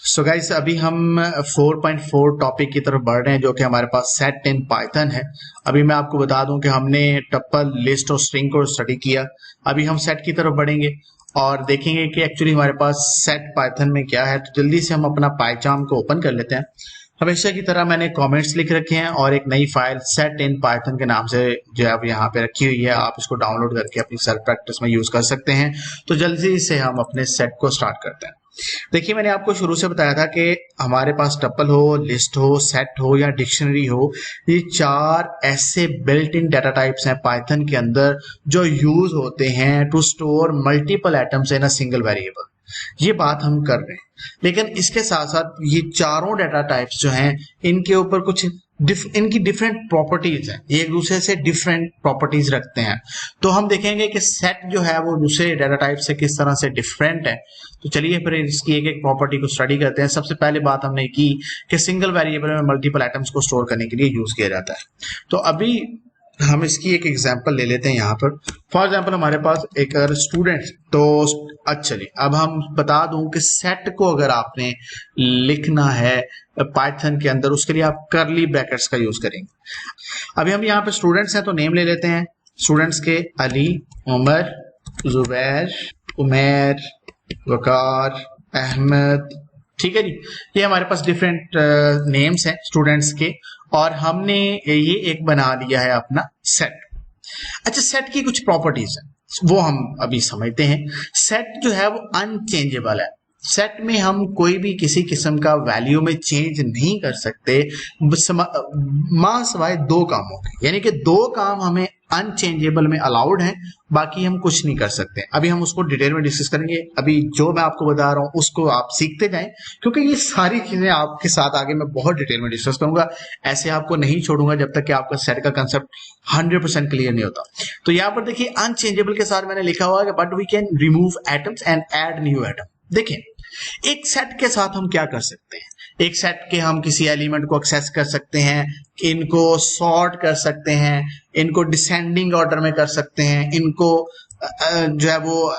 So guys अभी हम 4.4 topic की तरफ बढ़ रहे हैं जो कि हमारे पास सेट इन पाइथन है। अभी मैं आपको बता दूं कि हमने टप्पल, लिस्ट और स्ट्रिंग को स्टडी किया। अभी हम सेट की तरफ बढ़ेंगे और देखेंगे कि एक्चुअली हमारे पास सेट पाइथन में क्या है। तो जल्दी से हम अपना पाइचार्म को ओपन कर लेते हैं। हमेशा की तरह मैंने कमेंट्स लिख रखे हैं और एक नई फाइल सेट इन पाइथन के नाम से जो है यहाँ पे रखी हुई है। आप इसको डाउनलोड करके अपनी सेल्फ प्रैक्टिस में यूज कर सकते हैं। तो जल्दी से हम अपने सेट को स्टार्ट करते हैं। देखिए, मैंने आपको शुरू से बताया था कि हमारे पास टप्पल हो, लिस्ट हो, सेट हो या डिक्शनरी हो, ये चार ऐसे बिल्ट इन डाटा टाइप्स हैं पाइथन के अंदर जो यूज होते हैं to store multiple items in a single variable. ये बात हम कर रहे हैं, लेकिन इसके साथ साथ ये चारों डाटा टाइप्स जो हैं इनके ऊपर कुछ इनकी डिफरेंट प्रॉपर्टीज हैं। ये एक दूसरे से डिफरेंट प्रॉपर्टीज रखते हैं। तो हम देखेंगे कि सेट जो है वो दूसरे डाटा टाइप से किस तरह से डिफरेंट है। तो चलिए फिर इसकी एक एक प्रॉपर्टी को स्टडी करते हैं। सबसे पहले बात हमने की कि सिंगल वेरिएबल में मल्टीपल आइटम्स को स्टोर करने के लिए यूज किया जाता है। तो अभी हम इसकी एक एग्जांपल ले लेते हैं यहाँ पर। फॉर एग्जांपल हमारे पास एक अगर स्टूडेंट, तो चलिए अब हम बता दूं कि सेट को अगर आपने लिखना है पाइथन के अंदर, उसके लिए आप करली ब्रैकेट्स का यूज करेंगे। अभी हम यहाँ पे स्टूडेंट्स हैं तो नेम ले लेते हैं स्टूडेंट्स के, अली, उमर, जुबैर, उमेर, वकार, अहमद। ठीक है जी, ये हमारे पास डिफरेंट नेम्स हैं स्टूडेंट्स के और हमने ये एक बना लिया है अपना सेट। अच्छा, सेट की कुछ प्रॉपर्टीज हैं वो हम अभी समझते हैं। सेट जो है वो अनचेंजेबल है। सेट में हम कोई भी किसी किस्म का वैल्यू में चेंज नहीं कर सकते मां सिवाय दो कामों के, यानी कि दो काम हमें अनचेंजेबल में अलाउड हैं, बाकी हम कुछ नहीं कर सकते। अभी हम उसको डिटेल में डिस्कस करेंगे। अभी जो मैं आपको बता रहा हूं उसको आप सीखते जाएं, क्योंकि ये सारी चीजें आपके साथ आगे मैं बहुत डिटेल में डिस्कस करूंगा। ऐसे आपको नहीं छोड़ूंगा जब तक कि आपका सेट का कंसेप्ट 100% क्लियर नहीं होता। तो यहाँ पर देखिए, अनचेंजेबल के साथ मैंने लिखा हुआ है but we can remove items and add new item. देखिए, एक सेट के साथ हम क्या कर सकते हैं। एक सेट के हम किसी एलिमेंट को एक्सेस कर सकते हैं, इनको सॉर्ट कर सकते हैं, इनको डिसेंडिंग ऑर्डर में कर सकते हैं, इनको जो है वो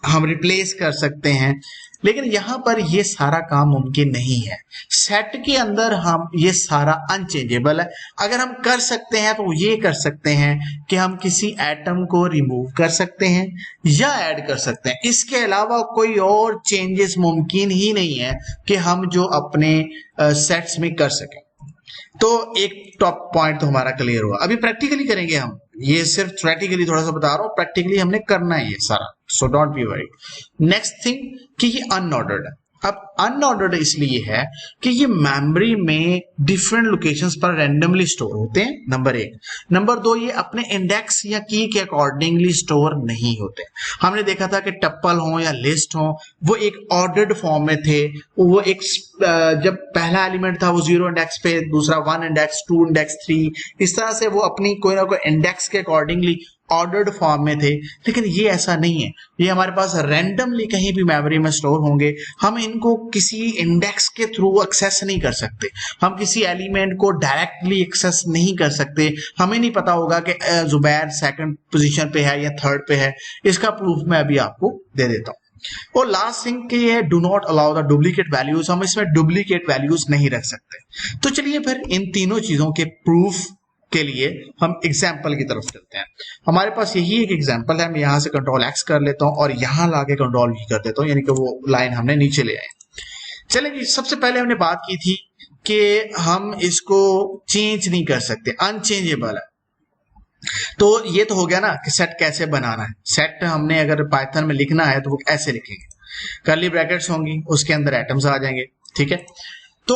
हम रिप्लेस कर सकते हैं। लेकिन यहां पर ये सारा काम मुमकिन नहीं है। सेट के अंदर हम ये सारा अनचेंजेबल है। अगर हम कर सकते हैं तो ये कर सकते हैं कि हम किसी एटम को रिमूव कर सकते हैं या ऐड कर सकते हैं। इसके अलावा कोई और चेंजेस मुमकिन ही नहीं है कि हम जो अपने सेट्स में कर सकें। तो एक टॉप पॉइंट तो हमारा क्लियर हुआ। अभी प्रैक्टिकली करेंगे हम। ये सिर्फ थ्योरेटिकली थोड़ा सा बता रहा हूं, प्रैक्टिकली हमने करना है ये सारा। So don't be worried. Next thing कि ये अनऑर्डर्ड है। अब अनऑर्डर्ड इसलिए है कि ये मेमोरी में डिफरेंट लोकेशंस पर रैंडमली स्टोर होते हैं, नंबर एक। नंबर दो, ये अपने इंडेक्स या की के अकॉर्डिंगली स्टोर नहीं होते। हमने देखा था कि टप्पल हो या लिस्ट हो, वो एक ऑर्डर्ड फॉर्म में थे। वो एक जब पहला एलिमेंट था वो 0 इंडेक्स पे, दूसरा 1 इंडेक्स, 2 इंडेक्स, 3, इस तरह से वो अपनी कोई ना कोई इंडेक्स के अकॉर्डिंगली ऑर्डर्ड फॉर्म में थे। लेकिन ये ऐसा नहीं है, ये हमारे पास रैंडमली कहीं भी मेमोरी में स्टोर होंगे। हम इनको किसी इंडेक्स के थ्रू एक्सेस नहीं कर सकते। हम किसी एलिमेंट को डायरेक्टली एक्सेस नहीं कर सकते। हमें नहीं पता होगा कि जुबैर सेकंड पोजीशन पे है या थर्ड पे है। इसका प्रूफ मैं अभी आपको दे देता हूं। और लास्ट थिंग के ये do not allow the duplicate values. हम इसमें डुप्लीकेट वैल्यूज नहीं रख सकते। तो चलिए फिर इन तीनों चीजों के प्रूफ के लिए हम एग्जाम्पल की तरफ चलते हैं। हमारे पास यही एक एग्जाम्पल है। मैं यहां से कंट्रोल एक्स कर लेता हूं और यहां लाके कंट्रोल वी कर देता हूं, यानी कि वो लाइन हमने नीचे ले आए। चलिए जी, सबसे पहले हमने बात की थी कि हम इसको चेंज नहीं कर सकते, अनचेंजेबल है। तो ये तो हो गया ना कि सेट कैसे बनाना है। सेट हमने अगर पाइथन में लिखना है तो वो ऐसे लिखेंगे, कर्ली ब्रैकेट्स होंगी, उसके अंदर एटम्स आ जाएंगे। ठीक है, तो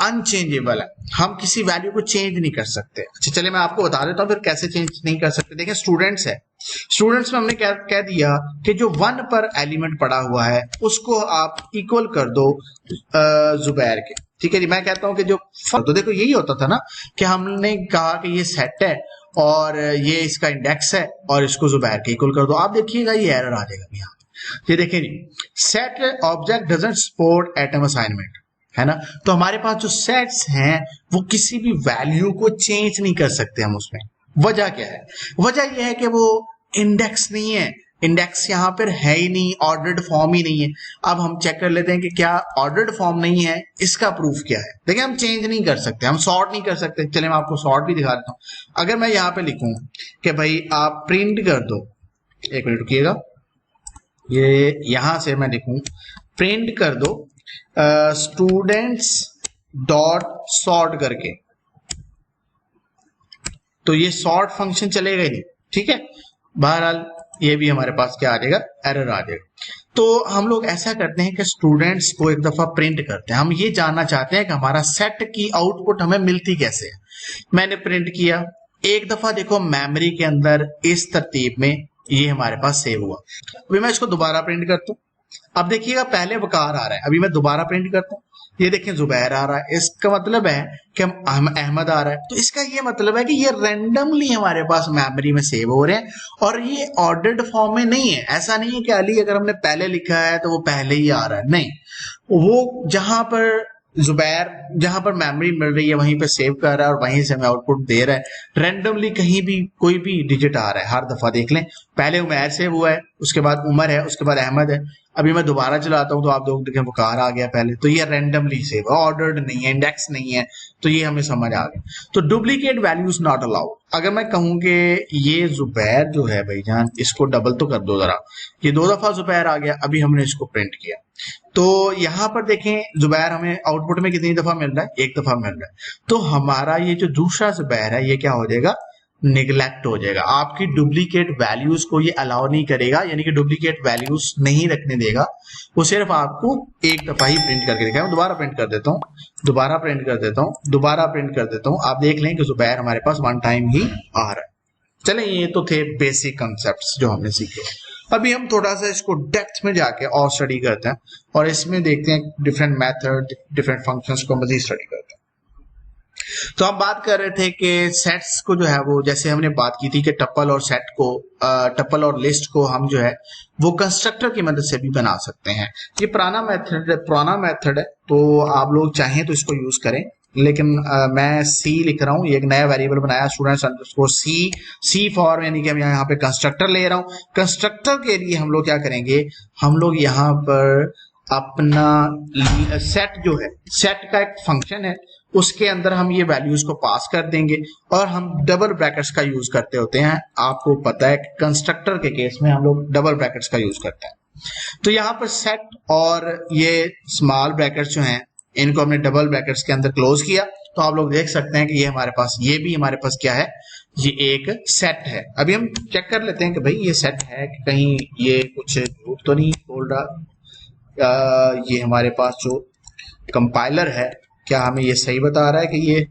अनचेंजेबल है, हम किसी वैल्यू को चेंज नहीं कर सकते। अच्छा चलिए मैं आपको बता देता हूं फिर कैसे चेंज नहीं कर सकते। देखिए, स्टूडेंट्स है, स्टूडेंट्स में हमने क्या कह दिया कि जो 1 पर एलिमेंट पड़ा हुआ है उसको आप इक्वल कर दो जुबैर के। ठीक है जी, मैं कहता हूं कि जो तो देखो यही होता था ना कि हमने कहा कि ये सेट है और ये इसका इंडेक्स है और इसको जुबैर के इक्वल कर दो। आप देखिएगा ये एरर आ जाएगा यहाँ। ये देखिए जी, set object doesn't support item assignment, है ना। तो हमारे पास जो सेट्स हैं वो किसी भी वैल्यू को चेंज नहीं कर सकते हम उसमें। वजह क्या है? वजह यह है कि वो इंडेक्स नहीं है, इंडेक्स यहाँ पर है ही नहीं, ऑर्डर्ड फॉर्म ही नहीं है। अब हम चेक कर लेते हैं कि क्या ऑर्डर्ड फॉर्म नहीं है, इसका प्रूफ क्या है। देखिए हम चेंज नहीं कर सकते, हम सॉर्ट नहीं कर सकते। चलिए मैं आपको सॉर्ट भी दिखा देता हूँ। अगर मैं यहाँ पे लिखूं कि भाई आप प्रिंट कर दो, एक मिनट रुकिएगा, ये यहां से मैं लिखूं प्रिंट कर दो स्टूडेंट्स डॉट सॉर्ट करके, तो ये सॉर्ट फंक्शन चलेगा ही नहीं, ठीक है। बहरहाल ये भी हमारे पास क्या आ जाएगा, एरर आ जाएगा। तो हम लोग ऐसा करते हैं कि स्टूडेंट्स को एक दफा प्रिंट करते हैं। हम ये जानना चाहते हैं कि हमारा सेट की आउटपुट हमें मिलती कैसे है। मैंने प्रिंट किया, एक दफा देखो मेमोरी के अंदर इस तरतीब में ये हमारे पास सेव हुआ। अभी मैं इसको दोबारा प्रिंट करता हूँ। अब देखिएगा पहले वकार आ रहा है, अभी मैं दोबारा प्रिंट करता हूँ, ये देखें जुबैर आ रहा है। इसका मतलब है कि हम अहमद आ रहा है। तो इसका ये मतलब है कि ये रैंडमली हमारे पास मेमोरी में सेव हो रहे हैं और ये ऑर्डर्ड फॉर्म में नहीं है। ऐसा नहीं है कि अली अगर हमने पहले लिखा है तो वो पहले ही आ रहा है, नहीं, वो जहां पर जुबैर जहां पर मेमोरी मिल रही है वहीं पे सेव कर रहा है और वहीं से हमें आउटपुट दे रहा है। रैंडमली कहीं भी कोई भी डिजिट आ रहा है हर दफा। देख लें पहले उमैर सेव हुआ है, उसके बाद उमर है, उसके बाद अहमद है। अभी मैं दोबारा चलाता हूं तो आप लोग देखें वकार आ गया पहले। तो ये रैंडमली सेव है, ऑर्डर्ड नहीं है, इंडेक्स नहीं है। तो ये हमें समझ आ गया। तो डुप्लीकेट वैल्यूज नॉट अलाउड। अगर मैं कहूं कि ये जुबैर जो है भाईजान, इसको डबल तो कर दो जरा, ये 2 दफा जुबैर आ गया, अभी हमने इसको प्रिंट किया तो यहां पर देखें जुबैर हमें आउटपुट में कितनी दफा मिल रहा है, 1 दफा मिल रहा है। तो हमारा ये जो दूसरा जुबैर है ये क्या हो जाएगा, निगलेक्ट हो जाएगा। आपकी डुप्लीकेट वैल्यूज को ये अलाउ नहीं करेगा, यानी कि डुप्लीकेट वैल्यूज नहीं रखने देगा। वो सिर्फ आपको 1 दफा ही प्रिंट करके दिखाएगा। दोबारा प्रिंट कर देता हूँ, दोबारा प्रिंट कर देता हूँ, दोबारा प्रिंट कर देता हूँ। आप देख लें कि जुबैर हमारे पास 1 टाइम ही आ रहा है। चलें ये तो थे बेसिक कंसेप्ट जो हमने सीखे। अभी हम थोड़ा सा इसको डेप्थ में जाके और स्टडी करते हैं और इसमें देखते हैं डिफरेंट मेथड, डिफरेंट फंक्शंस को मजीद स्टडी करते हैं। तो हम बात कर रहे थे कि सेट्स को जो है वो, जैसे हमने बात की थी कि टप्पल और सेट को, टप्पल और लिस्ट को हम जो है वो कंस्ट्रक्टर की मदद से भी बना सकते हैं। ये पुराना मेथड है, तो आप लोग चाहें तो इसको यूज करें, लेकिन मैं सी लिख रहा हूँ। ये एक नया वेरिएबल बनाया स्टूडेंट्स अंडरस्कोर सी फॉर, यानी कि हम यहाँ पे कंस्ट्रक्टर ले रहा हूँ। कंस्ट्रक्टर के लिए हम लोग क्या करेंगे, हम लोग यहाँ पर अपना सेट जो है, सेट का एक फंक्शन है, उसके अंदर हम ये वैल्यूज को पास कर देंगे और हम डबल ब्रैकेट्स का यूज करते होते हैं। आपको पता है कंस्ट्रक्टर के केस में हम लोग डबल ब्रैकेट्स का यूज करते हैं। तो यहाँ पर सेट और ये स्मॉल ब्रैकेट्स जो हैं इनको हमने डबल ब्रैकेट्स के अंदर क्लोज किया। तो आप लोग देख सकते हैं कि ये हमारे पास, ये भी हमारे पास क्या है, ये एक सेट है। अभी हम चेक कर लेते हैं कि भाई ये सेट है कि कहीं ये कुछ झूठ तो नहीं बोल रहा। ये हमारे पास जो कंपाइलर है क्या हमें ये सही बता रहा है कि ये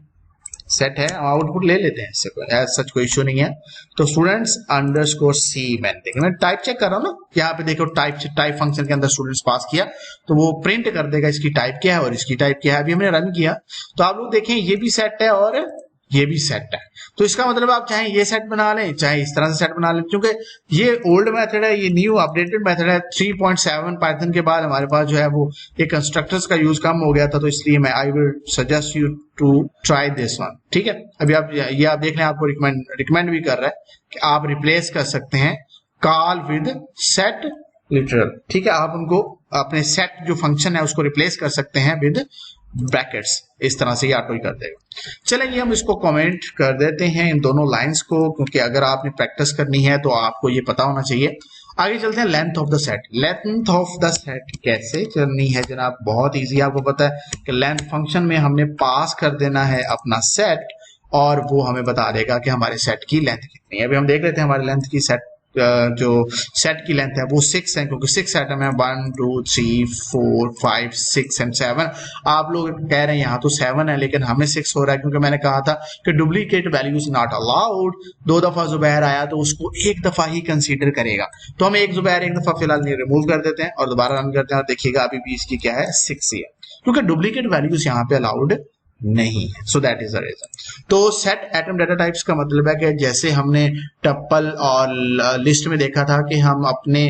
सेट है। आउटपुट ले लेते हैं, इससे कोई सच कोई इश्यू नहीं है। तो स्टूडेंट्स अंडरस्कोर सी, मैं टाइप चेक कर रहा हूँ ना, यहाँ पे देखो टाइप फंक्शन के अंदर स्टूडेंट्स पास किया तो वो प्रिंट कर देगा इसकी टाइप क्या है और इसकी टाइप क्या है। अभी हमने रन किया तो आप लोग देखें ये भी सेट है और ये भी सेट है। तो इसका मतलब आप चाहे ये सेट बना लें, चाहे इस तरह से सेट बना लें, क्योंकि ये ओल्ड मेथड है, ये न्यू अपडेटेड मेथड है। 3.7 पाइथन के बाद हमारे पास जो है वो ये कंस्ट्रक्टर्स का यूज कम हो गया था, तो इसलिए मैं I will suggest you to try this one, ठीक है। अभी आप ये आप देख लें, आपको रिकमेंड भी कर रहा है कि आप रिप्लेस कर सकते हैं कॉल विद सेट लिटरल, ठीक है। आप उनको अपने सेट जो फंक्शन है उसको रिप्लेस कर सकते हैं विद ब्रैकेट्स, इस तरह से ये ऑटो ही कर देगा। चलेंगे हम इसको कमेंट कर देते हैं इन दोनों लाइंस को, क्योंकि अगर आपने प्रैक्टिस करनी है तो आपको ये पता होना चाहिए। आगे चलते हैं length of the set. Length of the set कैसे करनी है जनाब, बहुत इजी। आपको पता है कि लेंथ फंक्शन में हमने पास कर देना है अपना सेट और वो हमें बता देगा कि हमारे सेट की लेंथ कितनी है। अभी हम देख लेते हैं हमारे लेंथ की सेट, जो सेट की लेंथ है वो 6 है, क्योंकि 6 आइटम है, 1 2 3 4 5 6 एंड 7। आप लोग कह रहे हैं यहाँ तो 7 है, लेकिन हमें 6 हो रहा है क्योंकि मैंने कहा था कि डुप्लीकेट वैल्यूज नॉट अलाउड। 2 दफा जुबैर आया तो उसको 1 दफा ही कंसीडर करेगा। तो हम एक जुबैर 1 दफा फिलहाल नहीं रिमूव कर देते हैं और दोबारा रन करते हैं और देखिएगा अभी भी इसकी क्या है, 6 ही है, क्योंकि डुप्लीकेट वैल्यूज यहाँ पे अलाउड नहीं है। So that is the reason. तो सेट एटम डाटा टाइप्स का मतलब है कि जैसे हमने टप्पल और लिस्ट में देखा था कि हम अपने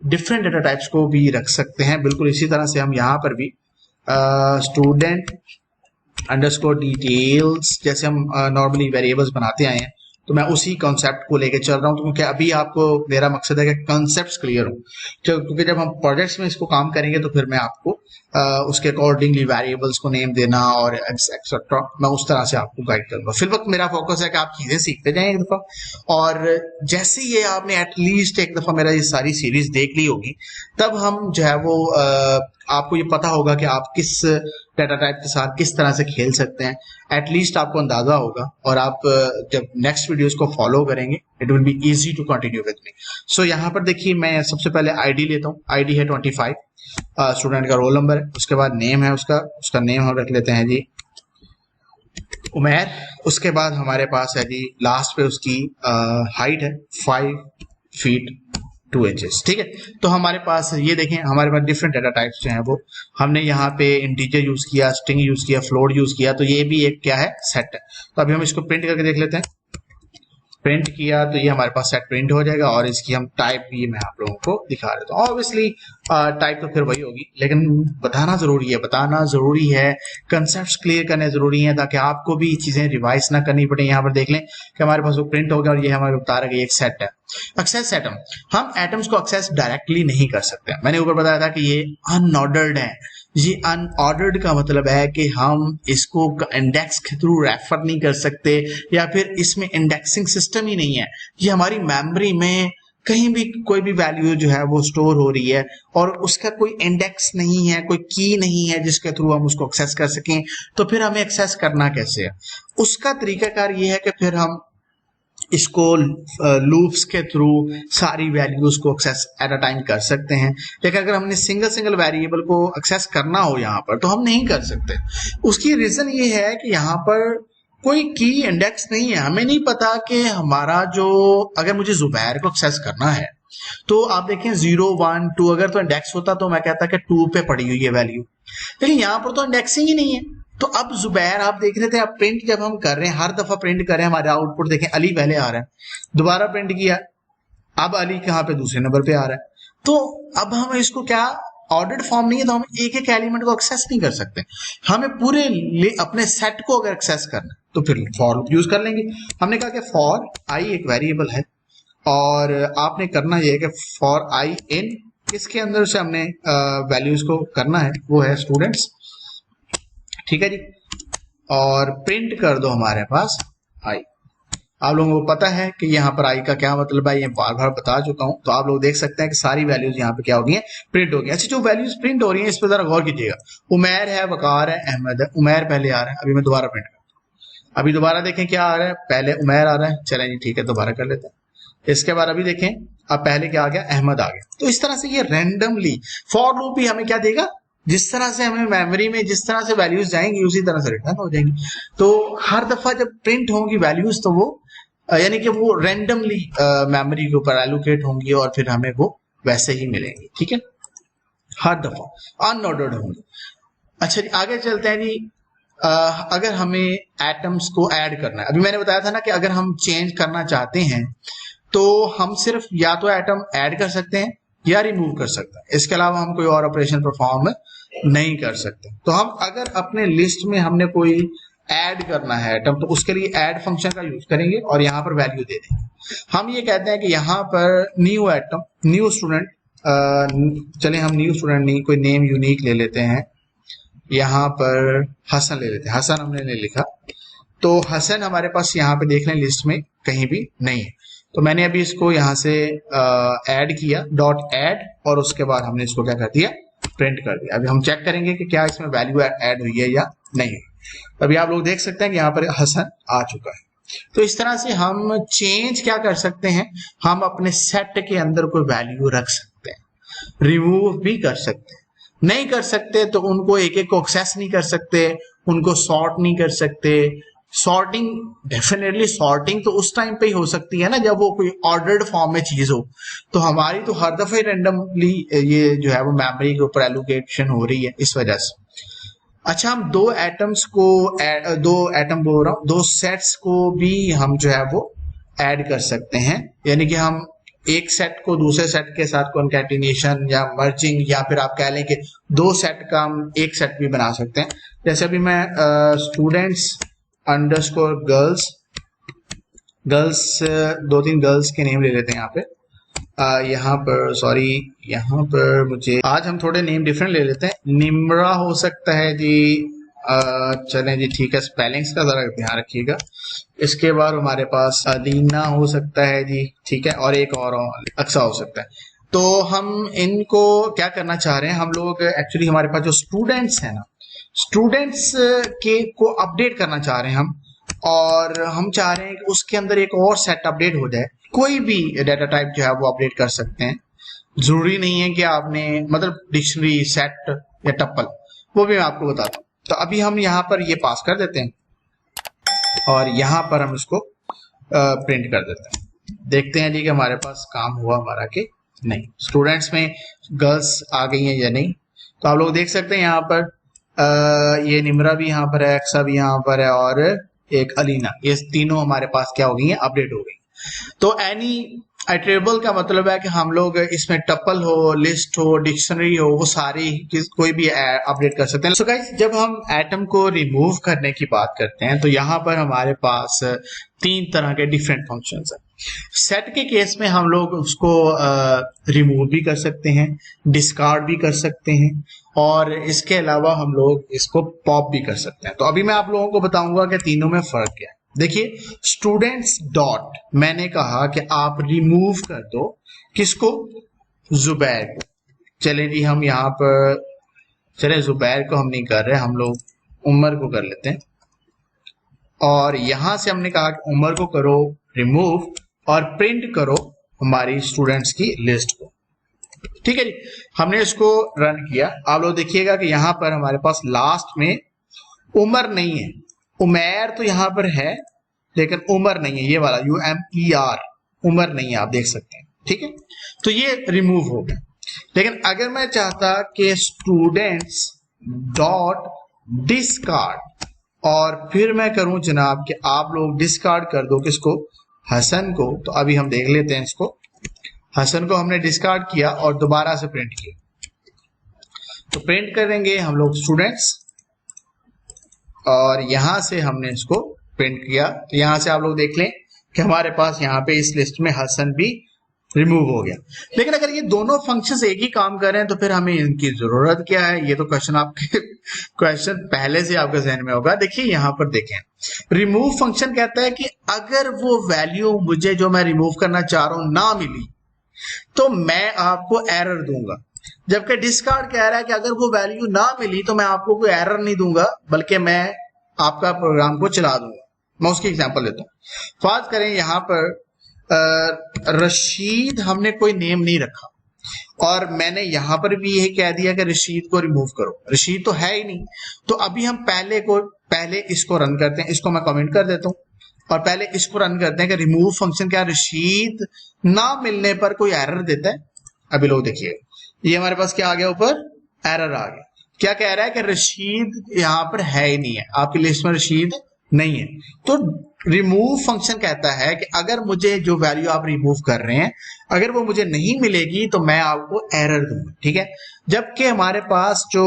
डिफरेंट डाटा टाइप्स को भी रख सकते हैं, बिल्कुल इसी तरह से हम यहाँ पर भी स्टूडेंट अंडरस्कोर डिटेल्स, जैसे हम नॉर्मली वेरिएबल्स बनाते आए हैं तो मैं उसी कॉन्सेप्ट को लेके चल रहा हूँ, क्योंकि अभी आपको मेरा मकसद है कि कॉन्सेप्ट्स क्लियर हो, क्योंकि जब हम प्रोजेक्ट्स में इसको काम करेंगे तो फिर मैं आपको उसके अकॉर्डिंगली वेरिएबल्स को नेम देना और एक्सेट्रा मैं उस तरह से आपको गाइड करूंगा। फिर वक्त मेरा फोकस है कि आप चीजें सीखते जाएं एक दफा, और जैसे ये आपने एटलीस्ट एक दफा मेरा ये सारी सीरीज देख ली होगी, तब हम जो है वो आपको ये पता होगा कि आप किस डाटा टाइप के साथ किस तरह से खेल सकते हैं, एटलीस्ट आपको अंदाजा होगा, और आप जब नेक्स्ट वीडियोस को फॉलो करेंगे it will be easy to continue with me. So यहाँ पर देखिए मैं सबसे पहले आईडी लेता हूँ, आईडी है 25, स्टूडेंट का रोल नंबर है, उसके बाद नेम है उसका नेम हम रख लेते हैं जी उमेर। उसके बाद हमारे पास है जी लास्ट पे उसकी हाइट है 5 फीट 2 इंचेस, ठीक है। तो हमारे पास ये देखें, हमारे पास डिफरेंट डाटा टाइप्स जो हैं वो हमने यहाँ पे इंटीजर यूज किया, स्ट्रिंग यूज किया, फ्लोट यूज किया, तो ये भी एक क्या है सेट है। तो अभी हम इसको प्रिंट करके देख लेते हैं। प्रिंट किया तो ये हमारे पास सेट प्रिंट हो जाएगा, और इसकी हम टाइप भी मैं आप लोगों को दिखा देता हूँ। ऑब्वियसली टाइप तो फिर वही होगी, लेकिन बताना जरूरी है, कंसेप्ट्स क्लियर करने जरूरी है, ताकि आपको भी चीजें रिवाइज ना करनी पड़े। यहाँ पर देख लें कि हमारे पास वो प्रिंट हो गया, और ये हमारे बता रहा है कि एक सेट है। एक्सेस एटम, हम एटम्स को एक्सेस डायरेक्टली नहीं कर सकते। मैंने ऊपर बताया था कि ये अनऑर्डर्ड है। ये अनऑर्डर्ड का मतलब है कि हम इसको इंडेक्स के थ्रू रेफर नहीं कर सकते, या फिर इसमें इंडेक्सिंग सिस्टम ही नहीं है। ये हमारी मेमोरी में कहीं भी कोई भी वैल्यू जो है वो स्टोर हो रही है, और उसका कोई इंडेक्स नहीं है, कोई की नहीं है जिसके थ्रू हम उसको एक्सेस कर सकें। तो फिर हमें एक्सेस करना कैसे है? उसका तरीकाकार ये है कि फिर हम इसको लूप्स के थ्रू सारी वैल्यूज को एक्सेस एट अ टाइम कर सकते हैं। लेकिन अगर हमने सिंगल वेरिएबल को एक्सेस करना हो यहाँ पर तो हम नहीं कर सकते। उसकी रीजन ये है कि यहाँ पर कोई की इंडेक्स नहीं है। हमें नहीं पता कि हमारा जो, अगर मुझे जुबैर को एक्सेस करना है तो आप देखें 0 1 2, अगर तो इंडेक्स होता तो मैं कहता कि 2 पे पड़ी हुई है वैल्यू, लेकिन यहाँ पर तो इंडेक्सिंग ही नहीं है। तो अब जुबैर आप देख रहे थे, अब प्रिंट जब हम कर रहे हैं, हर दफा प्रिंट कर रहे हैं, हमारा आउटपुट देखें अली पहले आ रहा है, दोबारा प्रिंट किया, अब अली कहाँ पे दूसरे नंबर पे आ रहा है। तो अब हम इसको क्या, ऑर्डर्ड फॉर्म नहीं है तो हम एक एक एलिमेंट को एक्सेस नहीं कर सकते। हमें पूरे अपने सेट को अगर एक्सेस करना है तो फिर फॉर लूप यूज कर लेंगे। हमने कहा कि फॉर आई एक वेरिएबल है, और आपने करना यह है कि फॉर आई इन, इसके अंदर से हमने वैल्यूज को करना है, वो है स्टूडेंट्स, ठीक है जी। और प्रिंट कर दो हमारे पास आई। आप लोगों को पता है कि यहाँ पर आई का क्या मतलब है, ये बार बार बता चुका हूं। तो आप लोग देख सकते हैं कि सारी वैल्यूज यहाँ पे क्या हो गई हैं, प्रिंट हो गई। अच्छा, जो वैल्यूज प्रिंट हो रही हैं इस पर जरा गौर कीजिएगा। उमैर है, वकार है, अहमद है। उमैर पहले आ रहा है, अभी मैं दोबारा प्रिंट करता हूँ। अभी दोबारा देखें क्या आ रहा है, पहले उमैर आ रहा है, चलें जी ठीक है दोबारा कर लेते हैं। इसके बाद अभी देखें, अब पहले क्या आ गया, अहमद आ गया। तो इस तरह से ये रैंडमली फॉर लूप भी हमें क्या देगा, जिस तरह से हमें मेमोरी में जिस तरह से वैल्यूज जाएंगी उसी तरह से रिटर्न हो जाएंगी। तो हर दफा जब प्रिंट होंगी वैल्यूज तो वो यानी कि वो रैंडमली मेमोरी के ऊपर एलोकेट होंगी, और फिर हमें वो वैसे ही मिलेंगी, ठीक है, हर दफा अनऑर्डर्ड होंगी। अच्छा जी, आगे चलते हैं जी। अगर हमें एटम्स को ऐड करना है, अभी मैंने बताया था ना कि अगर हम चेंज करना चाहते हैं तो हम सिर्फ या तो एटम ऐड कर सकते हैं या रिमूव कर सकते हैं, इसके अलावा हम कोई और ऑपरेशन परफॉर्म नहीं कर सकते। तो हम अगर अपने लिस्ट में हमने कोई ऐड करना है एटम, तो उसके लिए ऐड फंक्शन का यूज करेंगे और यहाँ पर वैल्यू दे देंगे। हम ये कहते हैं कि यहाँ पर न्यू एटम, न्यू स्टूडेंट, चलिए हम न्यू स्टूडेंट नहीं, कोई नेम यूनिक ले लेते हैं। यहाँ पर हसन ले लेते हैं, हसन हमने नहीं लिखा, तो हसन हमारे पास यहाँ पे देख लें लिस्ट में कहीं भी नहीं है। तो मैंने अभी इसको यहाँ से ऐड किया, डॉट ऐड, और उसके बाद हमने इसको क्या कर दिया, प्रिंट कर दिया। अभी हम चेक करेंगे कि क्या इसमें वैल्यू ऐड हुई है या नहीं। अभी आप लोग देख सकते हैं कि यहाँ पर हसन आ चुका है। तो इस तरह से हम चेंज क्या कर सकते हैं, हम अपने सेट के अंदर कोई वैल्यू रख सकते हैं, रिमूव भी कर सकते हैं। नहीं कर सकते तो उनको एक एक को एक्सेस नहीं कर सकते, उनको सॉर्ट नहीं कर सकते। सॉर्टिंग, डेफिनेटली सॉर्टिंग तो उस टाइम पे ही हो सकती है ना जब वो कोई ऑर्डर्ड फॉर्म में चीज हो। तो हमारी तो हर दफे रैंडमली ये जो है वो मेमोरी के ऊपर एलोकेशन हो रही है, इस वजह से। अच्छा, हम दो एटम्स को दो सेट्स को भी हम जो है वो ऐड कर सकते हैं, यानी कि हम एक सेट को दूसरे सेट के साथ कॉन्कैटिनेशन या मर्जिंग, या फिर आप कह लें कि दो सेट का हम एक सेट भी बना सकते हैं। जैसे अभी मैं स्टूडेंट्स अंडरस्कोर गर्ल्स गर्ल्स, दो तीन गर्ल्स के नेम ले लेते हैं यहाँ पे। यहाँ पर सॉरी, यहाँ पर मुझे आज हम थोड़े नेम डिफरेंट ले लेते हैं। निम्रा हो सकता है जी, चलें जी ठीक है, स्पेलिंग्स का जरा ध्यान रखिएगा। इसके बाद हमारे पास अलीना हो सकता है जी, ठीक है, और एक और अक्सा हो सकता है। तो हम इनको क्या करना चाह रहे हैं, हम लोग एक्चुअली हमारे पास जो स्टूडेंट्स हैं ना, स्टूडेंट्स के को अपडेट करना चाह रहे हैं हम, और हम चाह रहे हैं कि उसके अंदर एक और सेट अपडेट हो जाए। कोई भी डाटा टाइप जो है वो अपडेट कर सकते हैं, जरूरी नहीं है कि आपने मतलब डिक्शनरी, सेट या टप्पल, वो भी मैं आपको बताता हूँ। तो अभी हम यहाँ पर ये पास कर देते हैं और यहाँ पर हम इसको प्रिंट कर देते हैं। देखते हैं जी कि हमारे पास काम हुआ हमारा कि नहीं, स्टूडेंट्स में गर्ल्स आ गई हैं या नहीं। तो आप लोग देख सकते हैं यहाँ पर ये निम्रा भी यहाँ पर है, अक्सा भी यहाँ पर है, और एक अलीना, ये तीनों हमारे पास क्या हो गई हैं, अपडेट हो गई। तो एनी आइटरेबल का मतलब है कि हम लोग इसमें टप्पल हो, लिस्ट हो, डिक्शनरी हो, वो सारी कोई भी अपडेट कर सकते हैं। सो गाइस, जब हम एटम को रिमूव करने की बात करते हैं तो यहाँ पर हमारे पास तीन तरह के डिफरेंट फंक्शंस हैं। सेट के केस में हम लोग उसको रिमूव भी कर सकते हैं, डिस्कार्ड भी कर सकते हैं, और इसके अलावा हम लोग इसको पॉप भी कर सकते हैं। तो अभी मैं आप लोगों को बताऊंगा कि तीनों में फर्क क्या है। देखिए, स्टूडेंट्स डॉट, मैंने कहा कि आप रिमूव कर दो किसको, जुबैर को। चले जी, हम यहाँ पर चले, जुबैर को हम नहीं कर रहे, हम लोग उमर को कर लेते हैं। और यहां से हमने कहा कि उमर को करो रिमूव और प्रिंट करो हमारी स्टूडेंट्स की लिस्ट को। ठीक है जी, हमने इसको रन किया। आप लोग देखिएगा कि यहां पर हमारे पास लास्ट में उमर नहीं है, उमैर तो यहां पर है लेकिन उमर नहीं है, ये वाला UMER, उमर नहीं है, आप देख सकते हैं। ठीक है, तो ये रिमूव हो गया। लेकिन अगर मैं चाहता कि स्टूडेंट्स डॉट डिस्कार्ड, और फिर मैं करूं जनाब कि आप लोग डिस्कार्ड कर दो किसको, हसन को, तो अभी हम देख लेते हैं इसको। हसन को हमने डिस्कार्ड किया और दोबारा से प्रिंट किया, तो प्रिंट करेंगे हम लोग स्टूडेंट्स, और यहां से हमने इसको प्रिंट किया। तो यहां से आप लोग देख लें कि हमारे पास यहाँ पे इस लिस्ट में हसन भी रिमूव हो गया। लेकिन अगर ये दोनों फंक्शंस एक ही काम कर रहे हैं तो फिर हमें इनकी जरूरत क्या है, ये तो क्वेश्चन आपके क्वेश्चन पहले से आपके जहन में होगा। देखिए यहाँ पर देखें, रिमूव फंक्शन कहता है कि अगर वो वैल्यू मुझे जो मैं रिमूव करना चाह रहा हूं ना मिली तो मैं आपको एरर दूंगा, जबकि डिस्कार्ड कह रहा है कि अगर वो वैल्यू ना मिली तो मैं आपको कोई एरर नहीं दूंगा, बल्कि मैं आपका प्रोग्राम को चला दूंगा। मैं उसकी एग्जांपल लेता हूं। फर्ज करें यहां पर रशीद हमने कोई नेम नहीं रखा, और मैंने यहां पर भी यही कह दिया कि रशीद को रिमूव करो, रशीद तो है ही नहीं। तो अभी हम पहले इसको रन करते हैं, इसको मैं कमेंट कर देता हूं, और पहले इसको रन करते हैं कि रिमूव फंक्शन क्या रशीद ना मिलने पर कोई एरर देता है। अभी लोग देखिए, ये हमारे पास क्या आ गया, ऊपर एरर आ गया। क्या कह रहा है कि रशीद यहां पर है ही नहीं है, आपकी लिस्ट में रशीद नहीं है। तो रिमूव फंक्शन कहता है कि अगर मुझे जो वैल्यू आप रिमूव कर रहे हैं अगर वो मुझे नहीं मिलेगी तो मैं आपको एरर दूंगा। ठीक है, जबकि हमारे पास जो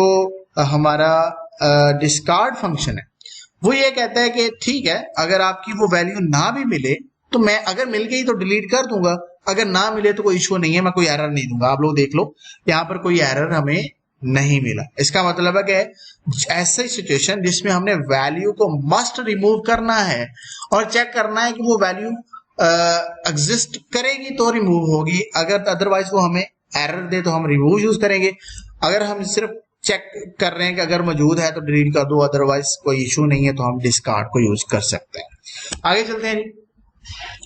हमारा डिस्कार्ड फंक्शन है वो ये कहता है कि ठीक है, अगर आपकी वो वैल्यू ना भी मिले तो मैं, अगर मिल गई तो डिलीट कर दूंगा, अगर ना मिले तो कोई इशू नहीं है, मैं कोई एरर नहीं दूंगा। आप लोग देख लो, यहाँ पर कोई एरर हमें नहीं मिला। इसका मतलब है कि ऐसी सिचुएशन जिसमें हमने वैल्यू को मस्ट रिमूव करना है और चेक करना है कि वो वैल्यू एग्जिस्ट करेगी तो रिमूव होगी, अगर अदरवाइज वो हमें एरर दे तो हम रिमूव यूज करेंगे। अगर हम सिर्फ चेक कर रहे हैं कि अगर मौजूद है तो डिलीट कर दो, अदरवाइज कोई इशू नहीं है तो हम डिस्कार्ड को यूज कर सकते हैं। आगे चलते हैं।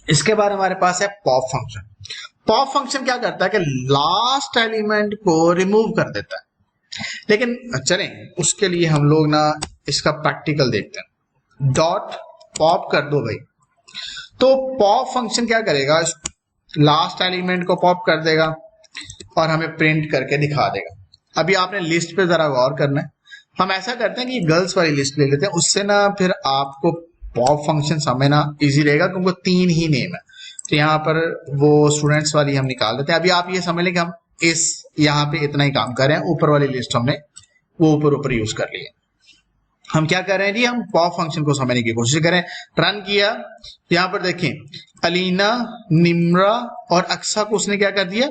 इसके बाद हमारे पास है पॉप फंक्शन। पॉप फंक्शन क्या करता है कि लास्ट एलिमेंट को रिमूव कर देता है। लेकिन चलें, उसके लिए हम लोग ना इसका प्रैक्टिकल देखते हैं। डॉट पॉप कर दो भाई, तो पॉप फंक्शन क्या करेगा, लास्ट एलिमेंट को पॉप कर देगा और हमें प्रिंट करके दिखा देगा। अभी आपने लिस्ट पे जरा गौर करना है। हम ऐसा करते हैं कि गर्ल्स वाली लिस्ट ले लेते हैं, उससे ना फिर आपको पॉप फंक्शन समझना इजी रहेगा, क्योंकि 3 ही नेम है। तो यहाँ पर वो स्टूडेंट्स वाली हम निकाल देते हैं। अभी आप ये समझ लें कि हम इस यहाँ पे इतना ही काम कर रहे हैं, ऊपर वाली लिस्ट हमने वो ऊपर यूज कर लिया। हम क्या कर रहे हैं जी, हम पॉप फंक्शन को समझने की कोशिश करें। रन किया, यहां पर देखें अलीना, निम्रा और अक्सा को उसने क्या कर दिया,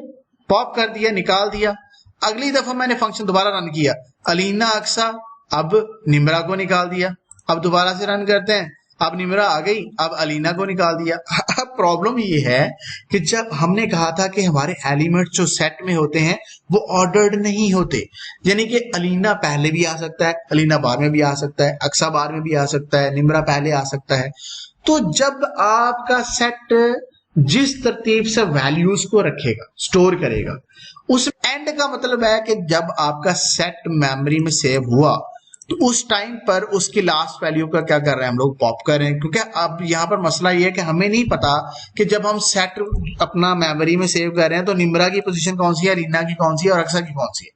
पॉप कर दिया, निकाल दिया। अगली दफा मैंने फंक्शन दोबारा रन किया, अलीना, अक्सा, अब निम्रा को निकाल दिया। अब दोबारा से रन करते हैं, अब निम्रा आ गई, अब अलीना को निकाल दिया। अब प्रॉब्लम ये है कि जब हमने कहा था कि हमारे एलिमेंट्स जो सेट में होते हैं वो ऑर्डर्ड नहीं होते, यानी कि अलीना पहले भी आ सकता है, अलीना बाद में भी आ सकता है, अक्सा बाद में भी आ सकता है, निम्रा पहले आ सकता है। तो जब आपका सेट जिस तरतीब से वैल्यूज को रखेगा, स्टोर करेगा, उस एंड का मतलब है कि जब आपका सेट मेमोरी में सेव हुआ तो उस टाइम पर उसकी लास्ट वैल्यू का क्या कर रहे हैं हम लोग, पॉप कर रहे हैं। क्योंकि अब यहां पर मसला ये है कि हमें नहीं पता कि जब हम सेट अपना मेमोरी में सेव कर रहे हैं तो निम्रा की पोजीशन कौन सी है, अलीना की कौन सी है और अक्सा की कौन सी है।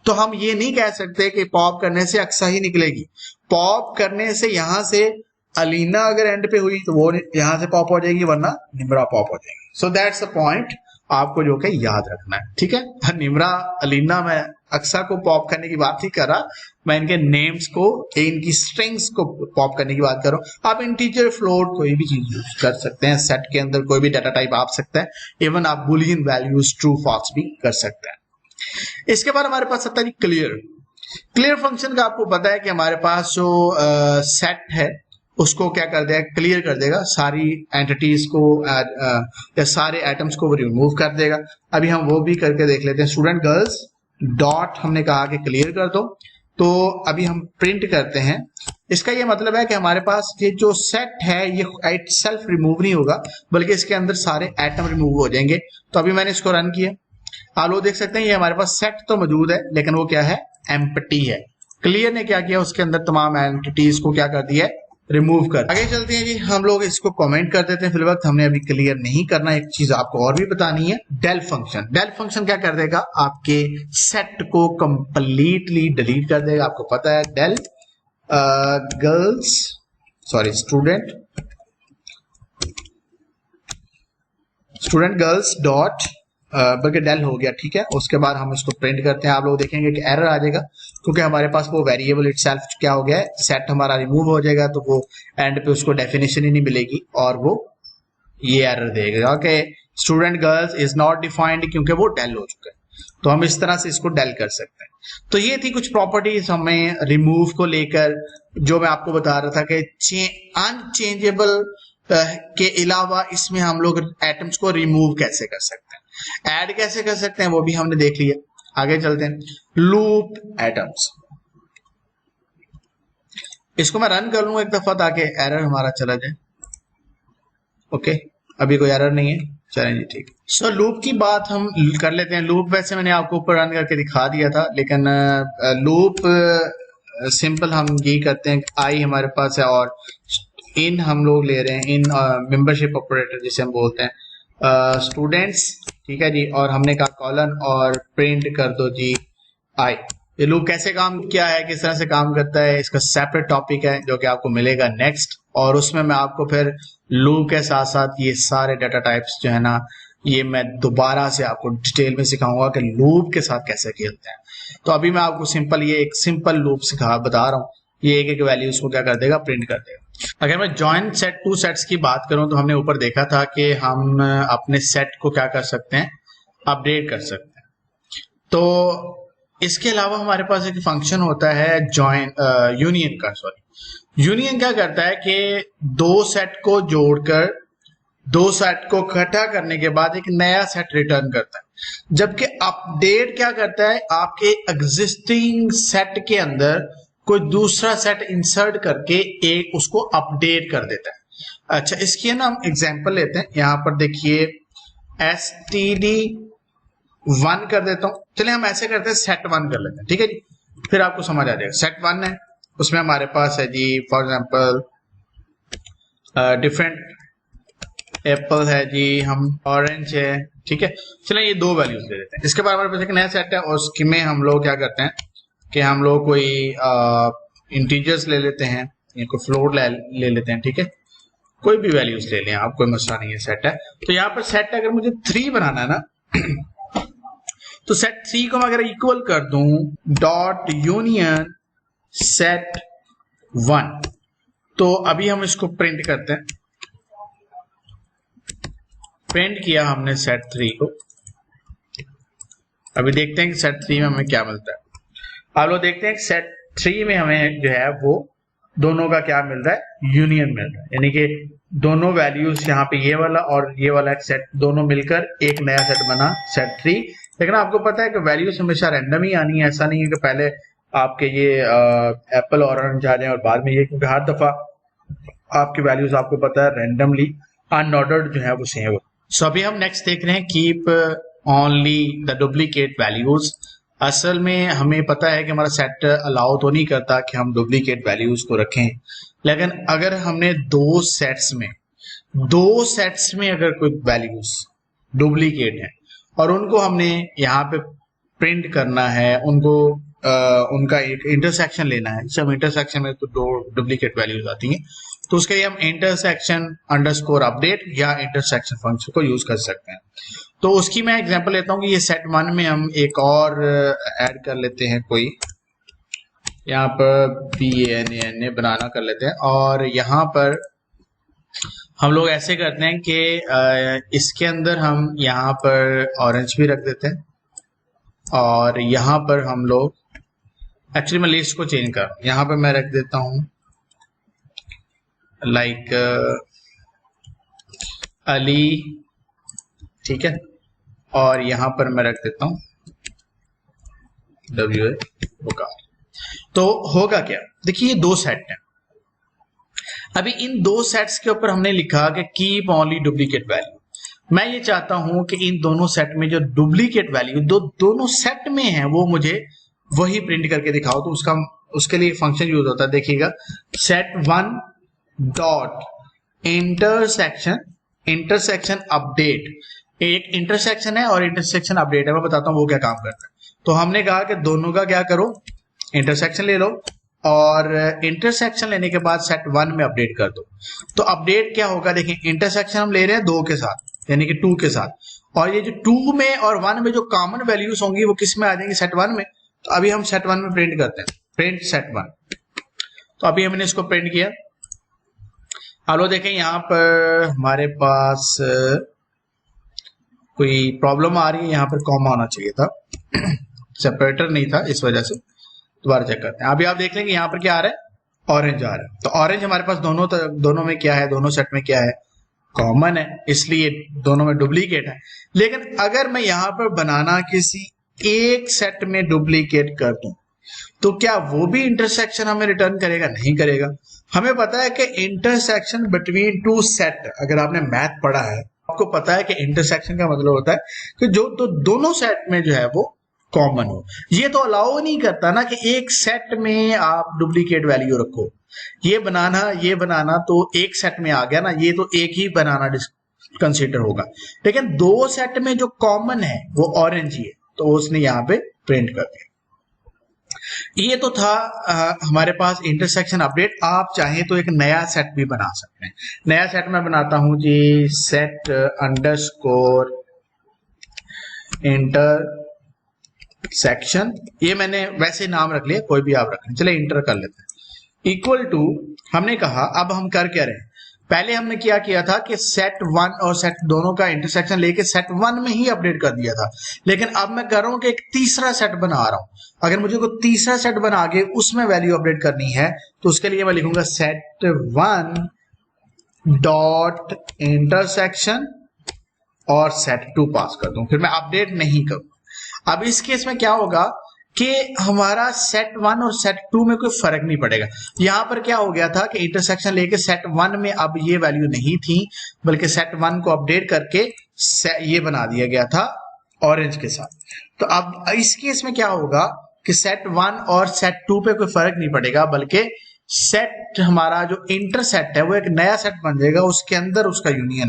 तो हम ये नहीं कह सकते कि पॉप करने से अक्सा ही निकलेगी। पॉप करने से यहां से अलीना अगर एंड पे हुई तो वो यहां से पॉप हो जाएगी, वरना निम्रा पॉप हो जाएगी। सो दैट्स अ पॉइंट आपको जो कि याद रखना है, ठीक है। निम्रा, अलीना, मैं अक्सा को पॉप करने की बात नहीं कर रहा, मैं इनके नेम्स को, इनकी स्ट्रिंग्स को पॉप करने की बात कर रहा हूं। आप इंटीजर, फ्लोट, कोई भी चीज यूज कर सकते हैं। सेट के अंदर कोई भी डाटा टाइप आ सकता है, इवन आप बुलियन वैल्यूज ट्रू फॉल्स भी कर सकते हैं। इसके बाद हमारे पास आता है क्लियर। क्लियर फंक्शन का आपको पता है कि हमारे पास जो सेट है उसको क्या कर देगा, क्लियर कर देगा, सारी एंटिटीज को या सारे एटम्स को वो रिमूव कर देगा। अभी हम वो भी करके देख लेते हैं। स्टूडेंट गर्ल्स डॉट हमने कहा कि क्लियर कर दो, तो अभी हम प्रिंट करते हैं। इसका ये मतलब है कि हमारे पास ये जो सेट है ये इट सेल्फ रिमूव नहीं होगा, बल्कि इसके अंदर सारे एटम रिमूव हो जाएंगे। तो अभी मैंने इसको रन किया, आप लोग देख सकते हैं ये हमारे पास सेट तो मौजूद है लेकिन वो क्या है, एम्प्टी है। क्लियर ने क्या किया, उसके अंदर तमाम एंटिटीज को क्या कर दिया, रिमूव कर। आगे चलते हैं जी, हम लोग इसको कमेंट कर देते हैं फिल वक्त, हमने अभी क्लियर नहीं करना। एक चीज आपको और भी बतानी है, डेल फंक्शन। डेल फंक्शन क्या कर देगा, आपके सेट को कंप्लीटली डिलीट कर देगा। आपको पता है डेल गर्ल्स, सॉरी स्टूडेंट गर्ल्स डॉट बल्कि डेल हो गया, ठीक है। उसके बाद हम इसको प्रिंट करते हैं, आप लोग देखेंगे कि एरर आ जाएगा क्योंकि हमारे पास वो वेरिएबल इटसेल्फ क्या हो गया है, सेट हमारा रिमूव हो जाएगा, तो वो एंड पे उसको डेफिनेशन ही नहीं मिलेगी और वो ये एरर देगा कि student girls is not defined, क्योंकि वो डेल हो चुका है। तो हम इस तरह से इसको डेल कर सकते हैं। तो ये थी कुछ प्रॉपर्टीज हमें रिमूव को लेकर, जो मैं आपको बता रहा था कि अनचेंजेबल के अलावा इसमें हम लोग एटम्स को रिमूव कैसे कर सकते हैं, ऐड कैसे कर सकते हैं, वो भी हमने देख लिया। आगे चलते हैं, लूप एटम्स। इसको मैं रन कर लूंगा एक दफा ताकि एरर हमारा चला जाए। ओके, अभी कोई एरर नहीं है, चलें जी, ठीक। सो लूप की बात हम कर लेते हैं। लूप वैसे मैंने आपको ऊपर रन करके दिखा दिया था, लेकिन लूप सिंपल हम यही करते हैं, आई हमारे पास है और इन हम लोग ले रहे हैं, इन मेंबरशिप ऑपरेटर जिसे हम बोलते हैं, स्टूडेंट्स, ठीक है जी। और हमने कहा कॉलन और प्रिंट कर दो जी आई। ये लूप कैसे काम किया है, किस तरह से काम करता है, इसका सेपरेट टॉपिक है जो कि आपको मिलेगा नेक्स्ट, और उसमें मैं आपको फिर लूप के साथ साथ ये सारे डाटा टाइप्स जो है ना, ये मैं दोबारा से आपको डिटेल में सिखाऊंगा कि लूप के साथ कैसे खेलते हैं। तो अभी मैं आपको सिंपल ये एक सिंपल लूप बता रहा हूँ, ये एक एक वैल्यूज को क्या कर देगा, प्रिंट कर देगा। अगर मैं जॉइन सेट टू सेट्स की बात करूं तो हमने ऊपर देखा था कि हम अपने सेट को क्या कर सकते हैं, अपडेट कर सकते हैं। तो इसके अलावा हमारे पास एक फंक्शन होता है जॉइन यूनियन का, सॉरी यूनियन क्या करता है कि दो सेट को जोड़कर, दो सेट को इकट्ठा करने के बाद एक नया सेट रिटर्न करता है। जबकि अपडेट क्या करता है, आपके एग्जिस्टिंग सेट के अंदर कोई दूसरा सेट इंसर्ट करके एक उसको अपडेट कर देता है। अच्छा, इसकी ना हम एग्जांपल लेते हैं। यहां पर देखिए std1 कर देता हूं। चलिए हम ऐसे करते हैं, set1 कर लेते हैं, ठीक है जी, फिर आपको समझ आ जाएगा। set1 है, उसमें हमारे पास है जी फॉर एग्जांपल डिफरेंट एप्पल है जी, हम ऑरेंज है, ठीक है। चलिए ये दो वैल्यूज ले लेते हैं। इसके बाद हमारे पास एक नया सेट है और उसमें हम लोग क्या करते हैं कि हम लोग कोई इंटीजर्स ले लेते हैं या कोई फ्लोट ले लेते हैं, ठीक है। कोई भी वैल्यूज ले लें आप, कोई मसला नहीं है, सेट है। तो यहाँ पर सेट अगर मुझे 3 बनाना है ना तो सेट 3 को मैं अगर इक्वल कर दूं डॉट यूनियन सेट 1। तो अभी हम इसको प्रिंट करते हैं। प्रिंट किया हमने सेट 3 को। अभी देखते हैं कि सेट 3 में हमें क्या मिलता है। आप लोग देखते हैं कि सेट 3 में हमें जो है वो दोनों का क्या मिल रहा है, यूनियन मिल रहा है, यानी कि दोनों वैल्यूज यहाँ पे ये वाला और ये वाला एक सेट दोनों मिलकर एक नया सेट बना सेट 3। लेकिन आपको पता है कि वैल्यूज हमेशा रैंडम ही आनी है, ऐसा नहीं है कि पहले आपके ये एप्पल और ऑरेंज आ जाए और बाद में ये, क्योंकि हर दफा आपकी वैल्यूज आपको पता है रैंडमली अनऑर्डर्ड जो है वो सेम हो। सो अभी हम नेक्स्ट देख रहे हैं keep only the duplicate values. असल में हमें पता है कि हमारा सेट अलाउ तो नहीं करता कि हम डुप्लीकेट वैल्यूज को रखें, लेकिन अगर हमने दो सेट्स में अगर कोई वैल्यूज डुप्लीकेट है और उनको हमने यहाँ पे प्रिंट करना है, उनको उनका एक इंटरसेक्शन लेना है। जब इंटरसेक्शन में तो दो डुप्लीकेट वैल्यूज आती हैं, तो उसके लिए हम इंटरसेक्शन अंडरस्कोर अपडेट या इंटरसेक्शन फंक्शन को यूज कर सकते हैं। तो उसकी मैं एग्जांपल लेता हूं कि ये सेट 1 में हम एक और ऐड कर लेते हैं, कोई यहाँ पर BANA बनाना कर लेते हैं, और यहाँ पर हम लोग ऐसे करते हैं कि इसके अंदर हम यहाँ पर ऑरेंज भी रख देते हैं, और यहाँ पर हम लोग एक्चुअली मैं लिस्ट को चेंज कर, यहाँ पर मैं रख देता हूं लाइक अली, ठीक है, और यहां पर मैं रख देता हूं WA वकार। तो होगा क्या, देखिए ये दो सेट हैं। अभी इन दो सेट्स के ऊपर हमने लिखा कि कीप ओनली डुप्लीकेट वैल्यू। मैं ये चाहता हूं कि इन दोनों सेट में जो डुप्लीकेट वैल्यू दोनों सेट में है वो मुझे वही प्रिंट करके दिखाओ। तो उसके लिए फंक्शन यूज होता है, देखिएगा, set1 डॉट इंटरसेक्शन अपडेट। एक इंटरसेक्शन है और इंटरसेक्शन अपडेट है, मैं बताता हूं वो क्या काम करता है। तो हमने कहा कि दोनों का क्या करो, इंटरसेक्शन ले लो और इंटरसेक्शन लेने के बाद सेट 1 में अपडेट कर दो। तो अपडेट क्या होगा, देखिए इंटरसेक्शन हम ले रहे हैं 2 के साथ, यानी कि 2 के साथ, और ये जो 2 में और 1 में जो कॉमन वैल्यूज होंगी वो किस में आ जाएंगी, सेट 1 में। तो अभी हम सेट 1 में प्रिंट करते हैं, प्रिंट सेट 1। तो अभी हमने इसको प्रिंट किया। अब लोग देखें यहाँ पर हमारे पास कोई प्रॉब्लम आ रही है, यहाँ पर कॉमा होना चाहिए था, सेपरेटर नहीं था, इस वजह से दोबारा चेक करते हैं। अभी आप देख लेंगे यहाँ पर क्या आ रहा है, ऑरेंज आ रहा है। तो ऑरेंज हमारे पास दोनों में क्या है, दोनों सेट में क्या है, कॉमन है, इसलिए दोनों में डुप्लीकेट है। लेकिन अगर मैं यहाँ पर बनाना किसी एक सेट में डुप्लीकेट कर दूं तो क्या वो भी इंटरसेक्शन हमें रिटर्न करेगा, नहीं करेगा। हमें पता है कि इंटरसेक्शन बिटवीन टू सेट, अगर आपने मैथ पढ़ा है आपको पता है कि इंटरसेक्शन का मतलब होता है कि जो तो दोनों सेट में जो है वो कॉमन हो। ये तो अलाउ नहीं करता ना कि एक सेट में आप डुप्लीकेट वैल्यू रखो। ये बनाना तो एक सेट में आ गया ना, ये तो एक ही बनाना कंसीडर होगा। लेकिन दो सेट में जो कॉमन है वो ऑरेंज ही है, तो उसने यहाँ पे प्रिंट कर दिया। ये तो था हमारे पास इंटरसेक्शन अपडेट। आप चाहें तो एक नया सेट भी बना सकते हैं। नया सेट मैं बनाता हूं जी, सेट अंडरस्कोर इंटरसेक्शन। ये मैंने वैसे नाम रख लिया, कोई भी आप रख लें, चले इंटर कर लेते हैं। इक्वल टू हमने कहा, अब हम कर क्या रहे हैं, पहले हमने क्या किया था कि सेट 1 और सेट दोनों का इंटरसेक्शन लेके सेट 1 में ही अपडेट कर दिया था। लेकिन अब मैं कर रहा हूं कि एक तीसरा सेट बना रहा हूं। अगर मुझे कोई तीसरा सेट बना के उसमें वैल्यू अपडेट करनी है तो उसके लिए मैं लिखूंगा सेट 1 डॉट इंटरसेक्शन और सेट 2 पास कर दूं, फिर मैं अपडेट नहीं करूं। अब इस केस में क्या होगा कि हमारा सेट 1 और सेट 2 में कोई फर्क नहीं पड़ेगा। यहां पर क्या हो गया था कि इंटरसेक्शन लेके सेट 1 में अब ये वैल्यू नहीं थी, बल्कि सेट 1 को अपडेट करके ये बना दिया गया था ऑरेंज के साथ। तो अब इस केस में क्या होगा कि सेट 1 और सेट 2 पे कोई फर्क नहीं पड़ेगा, बल्कि सेट हमारा जो इंटरसेट है वो एक नया सेट बन जाएगा, उसके अंदर उसका यूनियन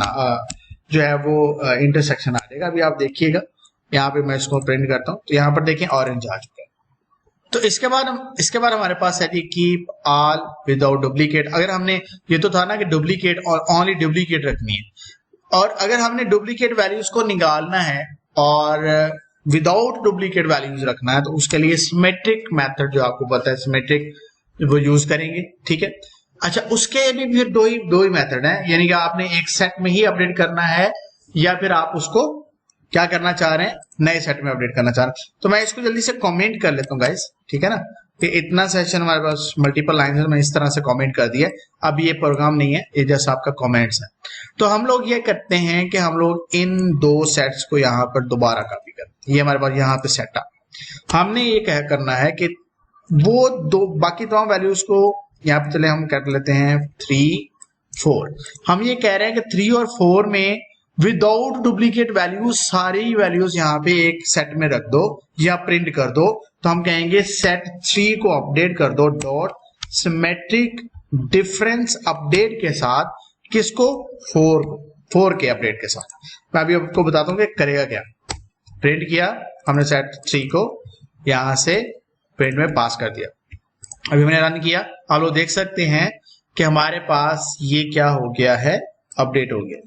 जो है वो इंटरसेक्शन आ जाएगा। अभी आप देखिएगा, यहाँ पे मैं इसको प्रिंट करता हूं, तो यहाँ पर देखें ऑरेंज आ चुका है। तो इसके बाद हमारे पास है कीप ऑल विदाउट डुप्लीकेट। अगर हमने, ये तो था ना कि डुप्लीकेट और ओनली डुप्लीकेट रखनी है, और अगर हमने डुप्लीकेट वैल्यूज को निकालना है और विदाउट डुप्लीकेट वैल्यूज रखना है तो उसके लिए सिमेट्रिक मेथड, जो आपको पता है सिमेट्रिक वो यूज करेंगे। ठीक है, अच्छा उसके भी फिर दो ही मेथड है, यानी कि आपने एक सेट में ही अपडेट करना है या फिर आप उसको क्या करना चाह रहे हैं, नए सेट में अपडेट करना चाह रहे हैं। तो मैं इसको जल्दी से कमेंट कर लेता हूँ गाइस, ठीक है ना, कि इतना सेशन हमारे पास मल्टीपल लाइन है, मैं इस तरह से कमेंट कर दिया। अब ये प्रोग्राम नहीं है, ये जैसा आपका कमेंट्स है। तो हम लोग ये करते हैं कि हम लोग इन दो सेट्स को यहाँ पर दोबारा कॉपी करते हैं। ये हमारे पास यहाँ पे सेट आ, हमने ये कह करना है कि वो दो बाकी तमाम वैल्यूज को यहाँ पे चले हम कर लेते हैं 3 4। हम ये कह रहे हैं कि 3 और 4 में विदाउट डुप्लीकेट वैल्यूज सारी वैल्यूज यहाँ पे एक सेट में रख दो या प्रिंट कर दो। तो हम कहेंगे सेट 3 को अपडेट कर दो डॉट सिमेट्रिक डिफरेंस अपडेट के साथ, किसको, 4 के अपडेट के साथ। मैं अभी आपको बताता हूँ कि करेगा क्या। प्रिंट किया हमने सेट 3 को, यहां से प्रिंट में पास कर दिया। अभी हमने रन किया, आप लोग देख सकते हैं कि हमारे पास ये क्या हो गया है, अपडेट हो गया।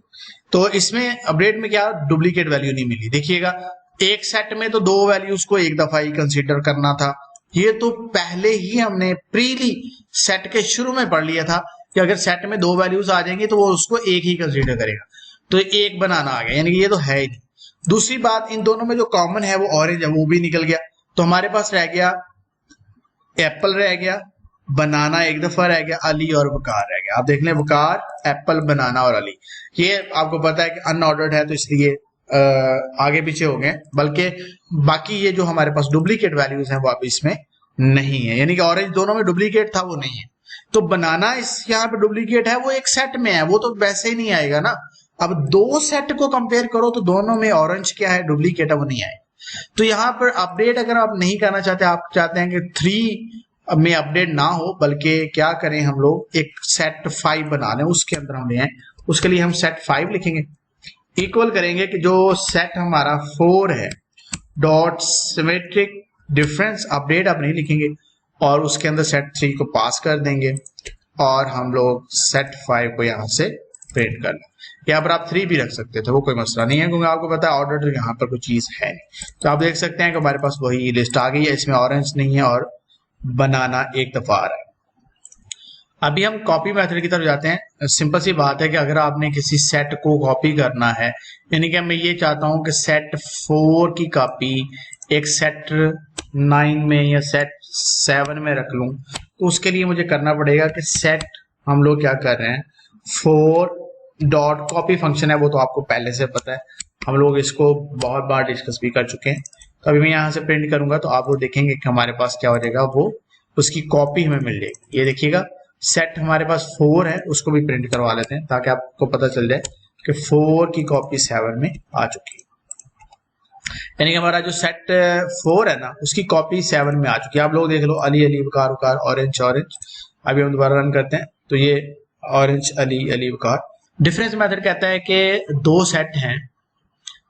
तो इसमें अपडेट में क्या, डुप्लीकेट वैल्यू नहीं मिली। देखिएगा एक सेट में तो 2 वैल्यूज को एक दफा ही कंसीडर करना था, ये तो पहले ही हमने प्रीली सेट के शुरू में पढ़ लिया था कि अगर सेट में 2 वैल्यूज आ जाएंगे तो वो उसको एक ही कंसीडर करेगा। तो एक बनाना आ गया, यानी कि ये तो है ही नहीं। दूसरी बात, इन दोनों में जो कॉमन है वो ऑरेंज है, वो भी निकल गया। तो हमारे पास रह गया एप्पल रह गया, बनाना एक दफा रह गया, अली और वकार रह गया। आप देख लें वकार, एप्पल, बनाना और अली। ये आपको पता है कि अनऑर्डर्ड है तो इसलिए आगे पीछे हो गए, बल्कि बाकी ये जो हमारे पास डुप्लीकेट वैल्यूज हैं वो अब इसमें नहीं है, यानी कि ऑरेंज दोनों में डुप्लीकेट था वो नहीं है। तो बनाना इस यहाँ पे डुप्लीकेट है, वो एक सेट में है, वो तो वैसे ही नहीं आएगा ना। अब 2 सेट को कंपेयर करो तो दोनों में ऑरेंज क्या है, डुप्लीकेट है, वो नहीं आएगा। तो यहाँ पर अपडेट अगर आप नहीं करना चाहते, आप चाहते हैं कि 3 में अपडेट ना हो, बल्कि क्या करें, हम लोग एक सेट 5 बना लें, उसके अंदर हम ले आए। उसके लिए हम सेट 5 लिखेंगे, इक्वल करेंगे कि जो सेट हमारा 4 है डॉट सिमेट्रिक डिफरेंस अपडेट आप नहीं लिखेंगे, और उसके अंदर सेट 3 को पास कर देंगे, और हम लोग सेट 5 को यहां से प्रिंट कर लें। यहाँ पर आप 3 भी रख सकते थे, वो कोई मसला नहीं है, क्योंकि आपको पता है ऑर्डर यहाँ पर कोई चीज है नहीं। तो आप देख सकते हैं कि हमारे पास वही लिस्ट आ गई है, इसमें ऑरेंज नहीं है और बनाना एक दफा आ रहा है। अभी हम कॉपी मेथड की तरफ जाते हैं। सिंपल सी बात है कि अगर आपने किसी सेट को कॉपी करना है, यानी कि मैं ये चाहता हूं कि सेट 4 की कॉपी एक सेट 9 में या सेट 7 में रख लूं, तो उसके लिए मुझे करना पड़ेगा कि सेट, हम लोग क्या कर रहे हैं, 4 डॉट कॉपी फंक्शन है, वो तो आपको पहले से पता है, हम लोग इसको बहुत बार डिस्कस भी कर चुके हैं। तो अभी मैं यहां से प्रिंट करूंगा तो आप वो देखेंगे कि हमारे पास क्या हो जाएगा, वो उसकी कॉपी हमें मिल जाएगी। ये देखिएगा सेट हमारे पास 4 है, उसको भी प्रिंट करवा लेते हैं ताकि आपको पता चल जाए कि 4 की कॉपी 7 में आ चुकी है। यानी कि हमारा जो सेट 4 है ना, उसकी कॉपी 7 में आ चुकी है। आप लोग देख लो, अली अली वकार वकार, ऑरेंज ऑरेंज। अभी हम दोबारा रन करते हैं तो ये ऑरेंज अली अली वकार। डिफरेंस मेथड कहता है कि 2 सेट हैं,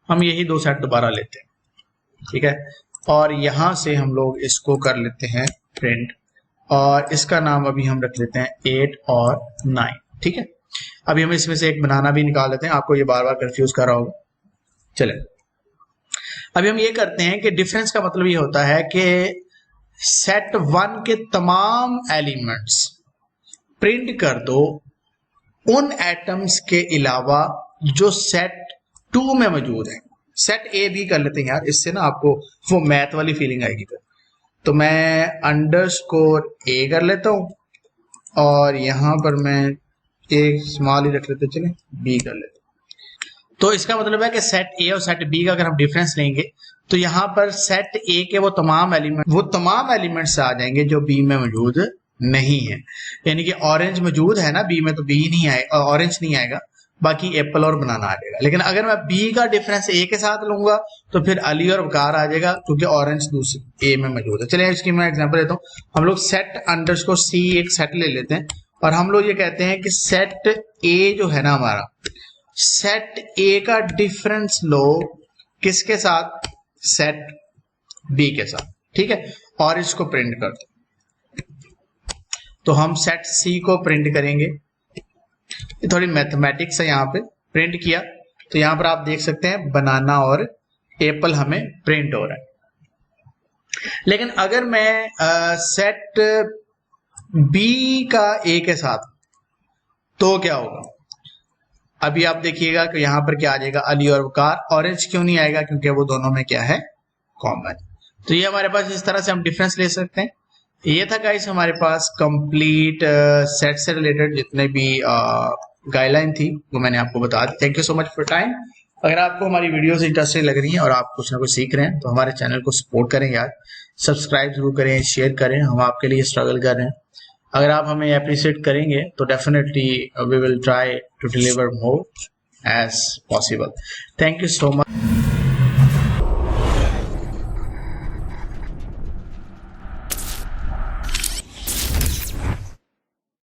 हम यही 2 सेट दोबारा लेते हैं, ठीक है, और यहां से हम लोग इसको कर लेते हैं प्रिंट, और इसका नाम अभी हम रख लेते हैं 8 और 9, ठीक है। अभी हम इसमें से एक बनाना भी निकाल लेते हैं, आपको ये बार बार कंफ्यूज कर रहा होगा। चले अभी हम ये करते हैं कि डिफरेंस का मतलब ये होता है कि सेट 1 के तमाम एलिमेंट्स प्रिंट कर दो उन एटम्स के अलावा जो सेट 2 में मौजूद है। सेट ए भी कर लेते हैं यार, इससे ना आपको वो मैथ वाली फीलिंग आएगी। तो मैं अंडरस्कोर ए कर लेता हूं, और यहां पर मैं एक स्मॉल ही रख लेते, चले बी कर लेते। तो इसका मतलब है कि सेट ए और सेट बी का अगर हम डिफरेंस लेंगे तो यहां पर सेट ए के वो तमाम एलिमेंट्स आ जाएंगे जो बी में मौजूद नहीं है। यानी कि ऑरेंज मौजूद है ना बी में, तो बी नहीं आएगा, ऑरेंज नहीं आएगा, बाकी एप्पल और बनाना आ जाएगा। लेकिन अगर मैं बी का डिफरेंस ए के साथ लूंगा तो फिर अली और वकार आ जाएगा, क्योंकि ऑरेंज दूसरे ए में मौजूद है। चलिए इसकी मैं एग्जांपल देता हूँ। हम लोग सेट अंडरस्कोर सी एक सेट ले लेते हैं, और हम लोग ये कहते हैं कि सेट ए जो है ना हमारा, सेट ए का डिफरेंस लो किसके साथ, सेट बी के साथ, ठीक है, और इसको प्रिंट कर दो। तो हम सेट सी को प्रिंट करेंगे, ये थोड़ी मैथमेटिक्स है। यहाँ पे प्रिंट किया तो यहाँ पर आप देख सकते हैं बनाना और एप्पल हमें प्रिंट हो रहा है। लेकिन अगर मैं सेट बी का ए के साथ, तो क्या होगा? अभी आप देखिएगा कि यहां पर क्या आ जाएगा, अली और वकार। ऑरेंज क्यों नहीं आएगा? क्योंकि वो दोनों में क्या है, कॉमन। तो ये हमारे पास इस तरह से हम डिफरेंस ले सकते हैं। ये था गाइस हमारे पास कंप्लीट सेट से रिलेटेड जितने भी गाइडलाइन थी वो मैंने आपको बता दी। Thank you so much for time. अगर आपको हमारी वीडियोस इंटरेस्टिंग लग रही हैं और आप कुछ ना कुछ सीख रहे हैं तो हमारे चैनल को सपोर्ट करें यार, सब्सक्राइब जरूर करें, शेयर करें, हम आपके लिए स्ट्रगल कर रहे हैं। अगर आप हमें अप्रिशिएट करेंगे तो definitely we will try to deliver more as possible. Thank you so much.